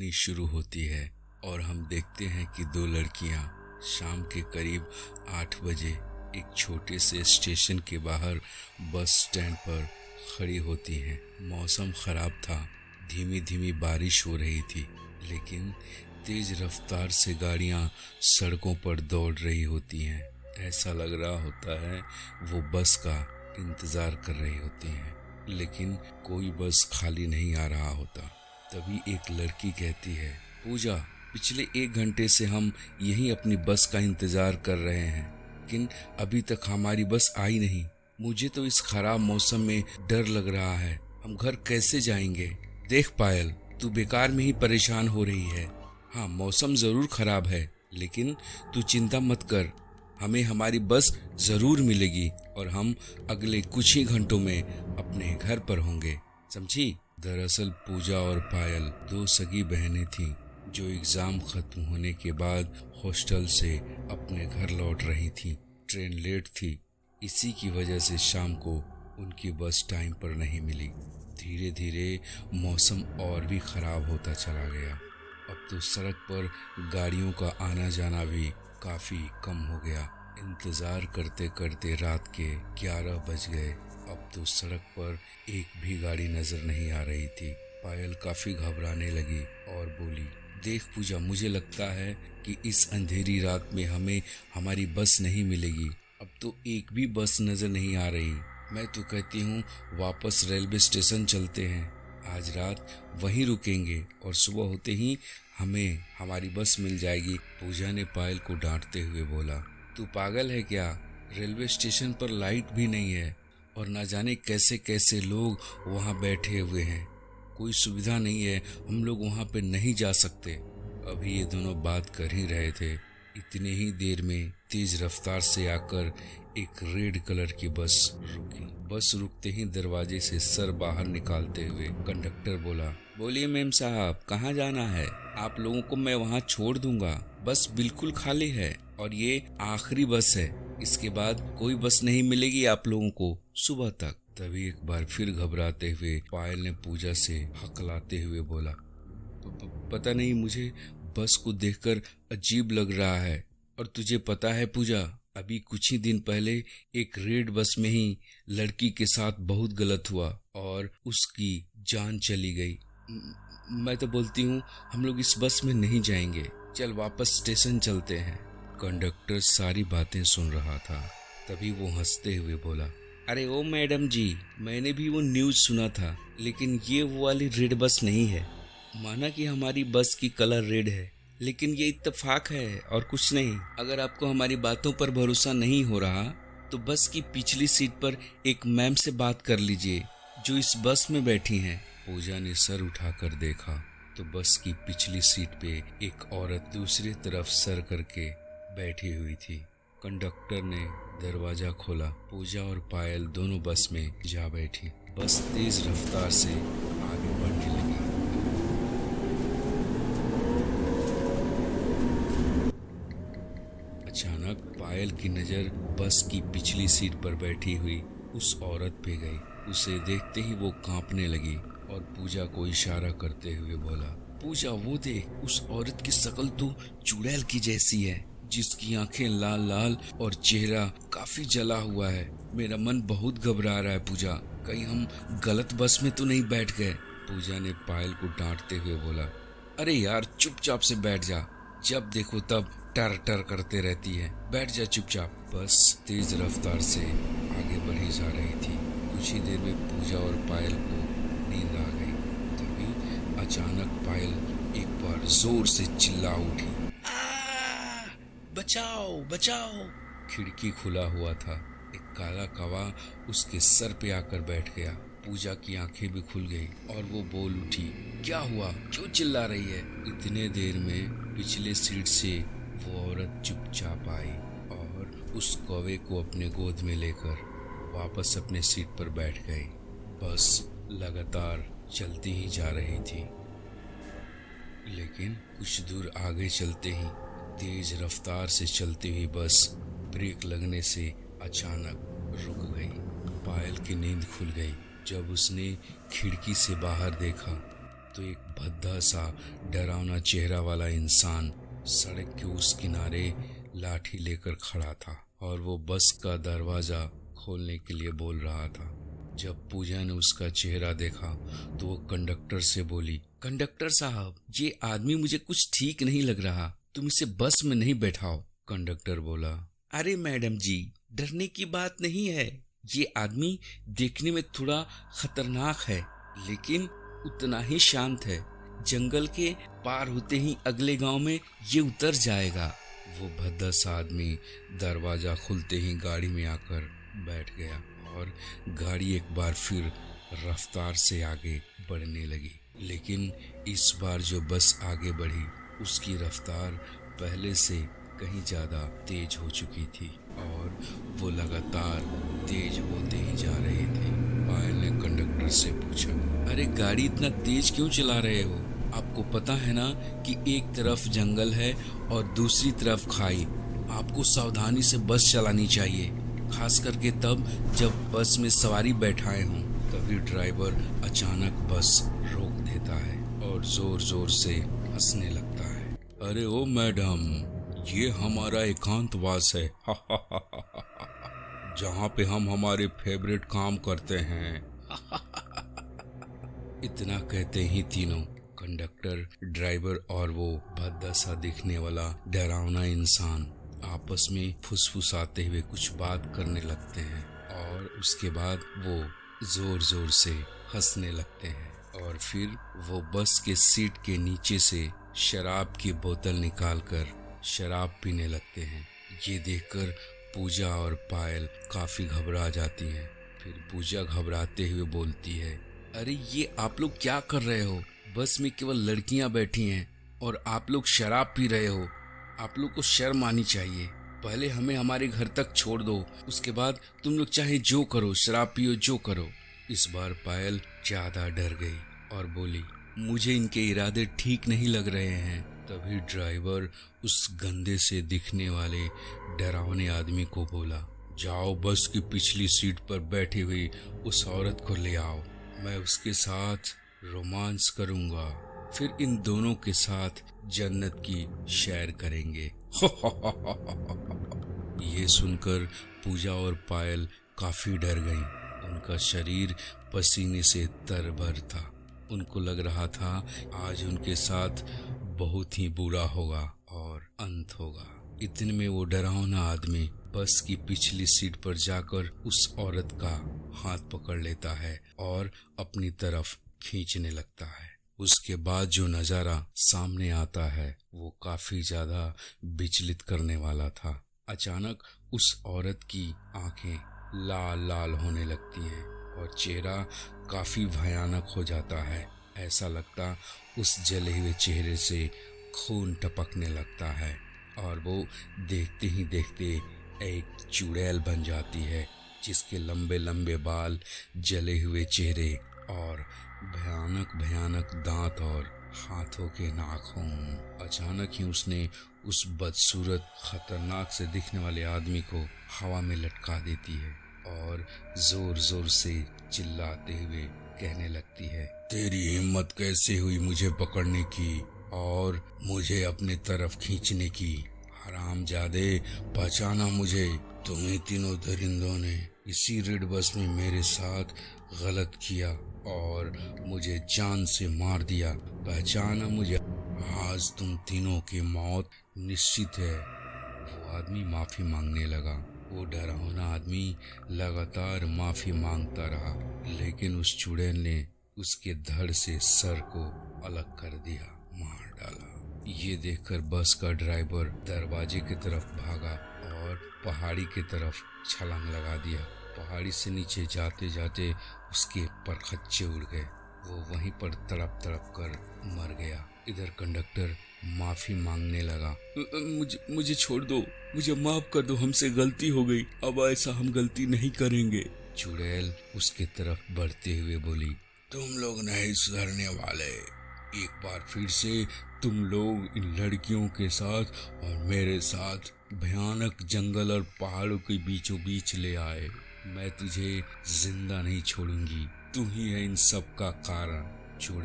कहानी शुरू होती है और हम देखते हैं कि दो लड़कियां शाम के करीब 8 बजे एक छोटे से स्टेशन के बाहर बस स्टैंड पर खड़ी होती हैं। मौसम खराब था, धीमी धीमी बारिश हो रही थी, लेकिन तेज रफ्तार से गाड़ियां सड़कों पर दौड़ रही होती हैं। ऐसा लग रहा होता है वो बस का इंतज़ार कर रही होती हैं, लेकिन कोई बस खाली नहीं आ रहा होता। तभी एक लड़की कहती है, पूजा, पिछले 1 घंटे से हम यहीं अपनी बस का इंतज़ार कर रहे हैं, लेकिन अभी तक हमारी बस आई नहीं। मुझे तो इस खराब मौसम में डर लग रहा है, हम घर कैसे जाएंगे? देख पायल, तू बेकार में ही परेशान हो रही है। हाँ, मौसम ज़रूर खराब है, लेकिन तू चिंता मत कर, हमें हमारी बस ज़रूर मिलेगी और हम अगले कुछ ही घंटों में अपने घर पर होंगे, समझी? दरअसल पूजा और पायल 2 सगी बहनें थीं जो एग्ज़ाम ख़त्म होने के बाद हॉस्टल से अपने घर लौट रही थीं। ट्रेन लेट थी, इसी की वजह से शाम को उनकी बस टाइम पर नहीं मिली। धीरे धीरे मौसम और भी ख़राब होता चला गया। अब तो सड़क पर गाड़ियों का आना जाना भी काफ़ी कम हो गया। इंतज़ार करते करते रात के 11 बज गए। अब तो सड़क पर एक भी गाड़ी नज़र नहीं आ रही थी। पायल काफ़ी घबराने लगी और बोली, देख पूजा, मुझे लगता है कि इस अंधेरी रात में हमें हमारी बस नहीं मिलेगी। अब तो एक भी बस नज़र नहीं आ रही। मैं तो कहती हूँ वापस रेलवे स्टेशन चलते हैं। आज रात वहीं रुकेंगे और सुबह होते ही हमें हमारी बस मिल जाएगी। पूजा ने पायल को डांटते हुए बोला, तू पागल है क्या? रेलवे स्टेशन पर लाइट भी नहीं है और ना जाने कैसे कैसे लोग वहाँ बैठे हुए हैं। कोई सुविधा नहीं है, हम लोग वहाँ पे नहीं जा सकते। अभी ये दोनों बात कर ही रहे थे, इतने ही देर में तेज रफ्तार से आकर एक रेड कलर की बस रुकी। बस रुकते ही दरवाजे से सर बाहर निकालते हुए कंडक्टर बोला, बोलिए मैम साहब, कहाँ जाना है? आप लोगों को मैं वहाँ छोड़ दूंगा। बस बिल्कुल खाली है और ये आखिरी बस है। इसके बाद कोई बस नहीं मिलेगी आप लोगों को सुबह तक। तभी एक बार फिर घबराते हुए पायल ने पूजा से हकलाते हुए बोला, पता नहीं, मुझे बस को देखकर अजीब लग रहा है। और तुझे पता है पूजा, अभी कुछ ही दिन पहले एक रेड बस में ही लड़की के साथ बहुत गलत हुआ और उसकी जान चली गई। मैं तो बोलती हूँ हम लोग इस बस में नहीं जाएंगे, चल वापस स्टेशन चलते हैं। कंडक्टर सारी बातें सुन रहा था। तभी वो हंसते हुए बोला, अरे ओ मैडम जी, मैंने भी वो न्यूज़ सुना था, लेकिन ये वो वाली रेड बस नहीं है। माना कि हमारी बस की कलर रेड है, लेकिन ये इत्तेफाक है और कुछ नहीं। अगर आपको हमारी बातों पर भरोसा नहीं हो रहा तो बस की पिछली सीट पर एक मैम से बात कर लीजिए जो इस बस में बैठी हैं। पूजा ने सर उठाकर देखा तो बस की पिछली सीट पे एक औरत दूसरी तरफ सर करके बैठी हुई थी। कंडक्टर ने दरवाजा खोला। पूजा और पायल दोनों बस में जा बैठी। बस तेज रफ्तार से आगे बढ़ने लगी। अचानक पायल की नज़र बस की पिछली सीट पर बैठी हुई उस औरत पे गई। उसे देखते ही वो कांपने लगी और पूजा को इशारा करते हुए बोला, पूजा वो देख, उस औरत की शक्ल तो चुड़ैल की जैसी है, जिसकी आंखें लाल लाल और चेहरा काफी जला हुआ है। मेरा मन बहुत घबरा रहा है पूजा, कहीं हम गलत बस में तो नहीं बैठ गए। पूजा ने पायल को डांटते हुए बोला, अरे यार चुपचाप से बैठ जा, जब देखो तब टर टर करते रहती है, बैठ जा चुपचाप। बस तेज रफ्तार से आगे बढ़ी जा रही थी। कुछ ही देर में पूजा और पायल को नींद आ गई। तभी अचानक पायल एक बार जोर से चिल्ला उठी, बचाओ बचाओ। खिड़की खुला हुआ था। एक काला कौवा उसके सर पे आकर बैठ गया। पूजा की आंखें भी खुल गई और वो बोल उठी, क्या हुआ, क्यों चिल्ला रही है? इतने देर में पिछले सीट से वो औरत चुपचाप आई और उस कौवे को अपने गोद में लेकर वापस अपने सीट पर बैठ गई। बस लगातार चलती ही जा रही थी, लेकिन कुछ दूर आगे चलते ही तेज रफ्तार से चलती हुई बस ब्रेक लगने से अचानक रुक गई। पायल की नींद खुल गई जब उसने खिड़की से बाहर देखा तो एक भद्दा सा डरावना चेहरा वाला इंसान सड़क के उस किनारे लाठी लेकर खड़ा था और वो बस का दरवाजा खोलने के लिए बोल रहा था। जब पूजा ने उसका चेहरा देखा तो वो कंडक्टर से बोली, कंडक्टर साहब, ये आदमी मुझे कुछ ठीक नहीं लग रहा, तुम इसे बस में नहीं बैठाओ। कंडक्टर बोला, अरे मैडम जी, डरने की बात नहीं है, ये आदमी देखने में थोड़ा खतरनाक है लेकिन उतना ही शांत है। जंगल के पार होते ही अगले गांव में ये उतर जाएगा। वो भद्दा सा आदमी दरवाजा खुलते ही गाड़ी में आकर बैठ गया और गाड़ी एक बार फिर रफ्तार से आगे बढ़ने लगी। लेकिन इस बार जो बस आगे बढ़ी उसकी रफ्तार पहले से कहीं ज्यादा तेज हो चुकी थी और वो लगातार तेज होते ही जा रहे थे। पायल ने कंडक्टर से पूछा, अरे गाड़ी इतना तेज क्यों चला रहे हो? आपको पता है ना कि एक तरफ जंगल है और दूसरी तरफ खाई। आपको सावधानी से बस चलानी चाहिए, खास करके तब जब बस में सवारी बैठाए हों। तभी ड्राइवर अचानक बस रोक देता है और जोर जोर से हंसने लगता है। अरे ओ मैडम, ये हमारा एकांतवास है जहाँ पे हम हमारे फेवरेट काम करते हैं। इतना कहते ही तीनों, कंडक्टर, ड्राइवर और वो भद्दा सा दिखने वाला डरावना इंसान आपस में फुसफुसाते हुए कुछ बात करने लगते हैं और उसके बाद वो जोर जोर से हंसने लगते हैं और फिर वो बस के सीट के नीचे से शराब की बोतल निकालकर शराब पीने लगते हैं। ये देखकर पूजा और पायल काफी घबरा जाती हैं। फिर पूजा घबराते हुए बोलती है, अरे ये आप लोग क्या कर रहे हो? बस में केवल लड़कियां बैठी हैं और आप लोग शराब पी रहे हो। आप लोग को शर्म आनी चाहिए। पहले हमें हमारे घर तक छोड़ दो, उसके बाद तुम लोग चाहे जो करो, शराब पियो, जो करो। इस बार पायल ज्यादा डर गई और बोली, मुझे इनके इरादे ठीक नहीं लग रहे हैं। तभी ड्राइवर उस गंदे से दिखने वाले डरावने आदमी को बोला, जाओ बस की पिछली सीट पर बैठी हुई उस औरत को ले आओ, मैं उसके साथ रोमांस करूंगा, फिर इन दोनों के साथ जन्नत की सैर करेंगे। ये सुनकर पूजा और पायल काफी डर गईं। उनका शरीर पसीने से तरबतर था। उनको लग रहा था आज उनके साथ बहुत ही बुरा होगा और अंत होगा। इतने में वो डरावना आदमी बस की पिछली सीट पर जाकर उस औरत का हाथ पकड़ लेता है और अपनी तरफ खींचने लगता है। उसके बाद जो नजारा सामने आता है वो काफी ज्यादा विचलित करने वाला था। अचानक उस औरत की आंखें लाल लाल होने लगती हैं और चेहरा काफी भयानक हो जाता है। ऐसा लगता उस जले हुए चेहरे से खून टपकने लगता है और वो देखते ही देखते एक चुड़ैल बन जाती है, जिसके लंबे लंबे बाल, जले हुए चेहरे और भयानक भयानक दांत और हाथों के नाखून। अचानक ही उसने उस बदसूरत खतरनाक से दिखने वाले आदमी को हवा में लटका देती है और जोर जोर से चिल्लाते हुए कहने लगती है, तेरी हिम्मत कैसे हुई मुझे पकड़ने की और मुझे अपने तरफ खींचने की? हरामजादे, पहचाना मुझे? तुम्हें तीनों दरिंदों ने इसी रेड बस में मेरे साथ गलत किया और मुझे जान से मार दिया। पहचाना मुझे? आज तुम तीनों की मौत निश्चित है। वो आदमी माफी मांगने लगा। वो डरावना आदमी लगातार माफी मांगता रहा, लेकिन उस चुड़ैल ने उसके धड़ से सर को अलग कर दिया, मार डाला। ये देखकर बस का ड्राइवर दरवाजे की तरफ भागा और पहाड़ी की तरफ छलांग लगा दिया। पहाड़ी से नीचे जाते जाते उसके परखच्चे उड़ गए। वो वहीं पर तड़प तड़प कर मर गया। इधर कंडक्टर माफी मांगने लगा, मुझे छोड़ दो, मुझे माफ कर दो, हमसे गलती हो गई, अब ऐसा हम गलती नहीं करेंगे। चुड़ैल उसके तरफ बढ़ते हुए बोली, तुम लोग नहीं सुधरने वाले। एक बार फिर से तुम लोग इन लड़कियों के साथ और मेरे साथ भयानक जंगल और पहाड़ों के बीचों बीच ले आए। मैं तुझे जिंदा नहीं छोड़ूंगी। तू ही है इन सब का कारण। चुड़ैल